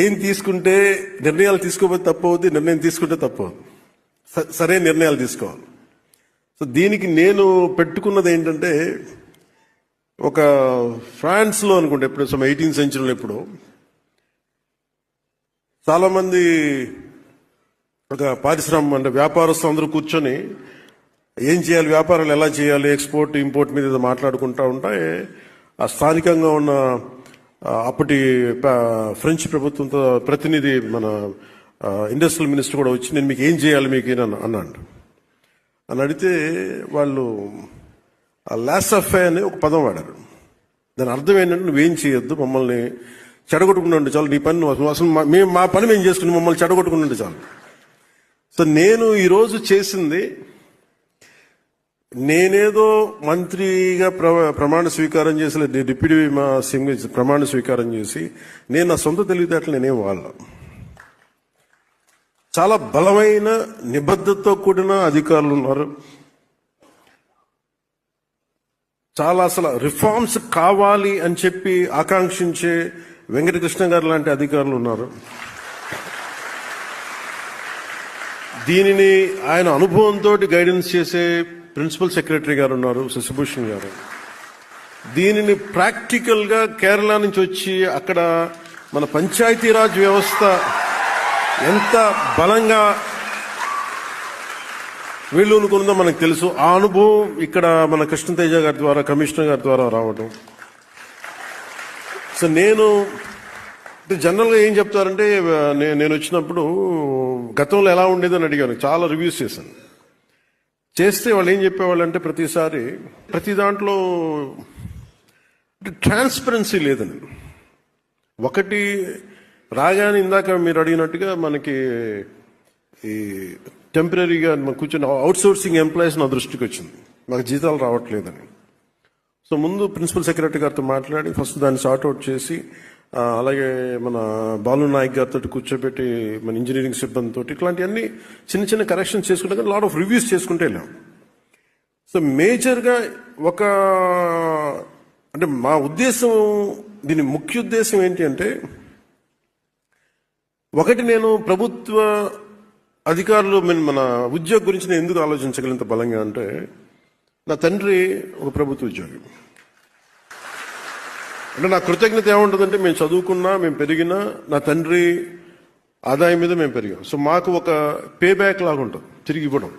ఏం తీసుకుంటే నిర్ణయాలు తీసుకోకపోతే తప్పు అవుద్ది, నిర్ణయం తీసుకుంటే తప్పు అవుద్ది. సరైన నిర్ణయాలు తీసుకోవాలి. సో దీనికి నేను పెట్టుకున్నది ఏంటంటే, ఒక ఫ్రాన్స్లో అనుకుంటే ఎప్పుడు 18th సెంచరీలో ఎప్పుడు చాలామంది ఒక పారిశ్రామిక అంటే వ్యాపారస్తులు అందరూ కూర్చొని ఏం చేయాలి, వ్యాపారాలు ఎలా చేయాలి, ఎక్స్పోర్ట్ ఇంపోర్ట్ మీద మాట్లాడుకుంటూ ఉంటే ఆ స్థానికంగా ఉన్న అప్పటి ఫ్రెంచ్ ప్రభుత్వంతో ప్రతినిధి మన ఇండస్ట్రియల్ మినిస్టర్ కూడా వచ్చి నేను మీకు ఏం చేయాలి మీకు అన్నాడు. అని అడిగితే వాళ్ళు లాసఫే అనే ఒక పదం వాడారు. దాని అర్థం ఏంటంటే నువ్వేం చేయొద్దు, మమ్మల్ని చెడగొట్టుకుని చాలు, నీ పని అసలు మేము మా పని మేము చేసుకుని మమ్మల్ని చెడగొట్టుకుని చాలు. సో నేను ఈరోజు చేసింది, నేనేదో మంత్రిగా ప్రమాణ స్వీకారం చేసి డిప్యూటీ సింగ్ ప్రమాణ స్వీకారం చేసి నేను నా సొంత తెలివితేటలు నేనేం వాళ్ళ చాలా బలమైన నిబద్ధతతో కూడిన అధికారులు ఉన్నారు. చాలా అసలు రిఫార్మ్స్ కావాలి అని చెప్పి ఆకాంక్షించే వెంకటకృష్ణ గారు లాంటి అధికారులు ఉన్నారు. దీనిని ఆయన అనుభవంతో గైడెన్స్ చేసే ప్రిన్సిపల్ సెక్రటరీ గారు ఉన్నారు, శశిభూషణ్ గారు. దీనిని ప్రాక్టికల్గా కేరళ నుంచి వచ్చి అక్కడ మన పంచాయతీరాజ్ వ్యవస్థ ఎంత బలంగా వీళ్ళు అనుకున్నదో మనకు తెలుసు. ఆ అనుభవం ఇక్కడ మన కృష్ణతేజ గారి ద్వారా, కమిషనర్ గారి ద్వారా రావడం. సో నేను జనరల్గా ఏం చెప్తారంటే, నేను వచ్చినప్పుడు గతంలో ఎలా ఉండేదని అడిగాను, చాలా రివ్యూస్ చేశాను. చేస్తే వాళ్ళు ఏం చెప్పేవాళ్ళు అంటే, ప్రతి దాంట్లో ట్రాన్స్పరెన్సీ లేదని. ఒకటి రాగానే ఇందాక మీరు అడిగినట్టుగా మనకి ఈ టెంపరీగా కూర్చొని అవుట్సోర్సింగ్ ఎంప్లాయీస్ నా దృష్టికి వచ్చింది, మాకు జీతాలు రావట్లేదని. సో ముందు ప్రిన్సిపల్ సెక్రటరీ గారితో మాట్లాడి ఫస్ట్ దాన్ని సార్ట్అవుట్ చేసి, అలాగే మన బాలు నాయక్ గారితో కూర్చోబెట్టి మన ఇంజనీరింగ్ సిబ్బందితో ఇట్లాంటివన్నీ చిన్న చిన్న కరెక్షన్స్ చేసుకుంటే లాట్ ఆఫ్ రివ్యూస్ చేసుకుంటే వెళ్ళాం. సో మేజర్గా అంటే మా ఉద్దేశం, దీని ముఖ్య ఉద్దేశం ఏంటి అంటే, ఒకటి నేను ప్రభుత్వ అధికారులు మన ఉద్యోగం గురించి నేను ఎందుకు ఆలోచించగలిగినంత బలంగా అంటే, నా తండ్రి ఒక ప్రభుత్వ ఉద్యోగి. అంటే నా కృతజ్ఞత ఏముంటుందంటే, మేము చదువుకున్నా, మేము పెరిగినా నా తండ్రి ఆదాయం మీద మేము పెరిగాం. సో మాకు ఒక పే బ్యాక్ లాగా ఉంటుంది, తిరిగి ఇవ్వడం.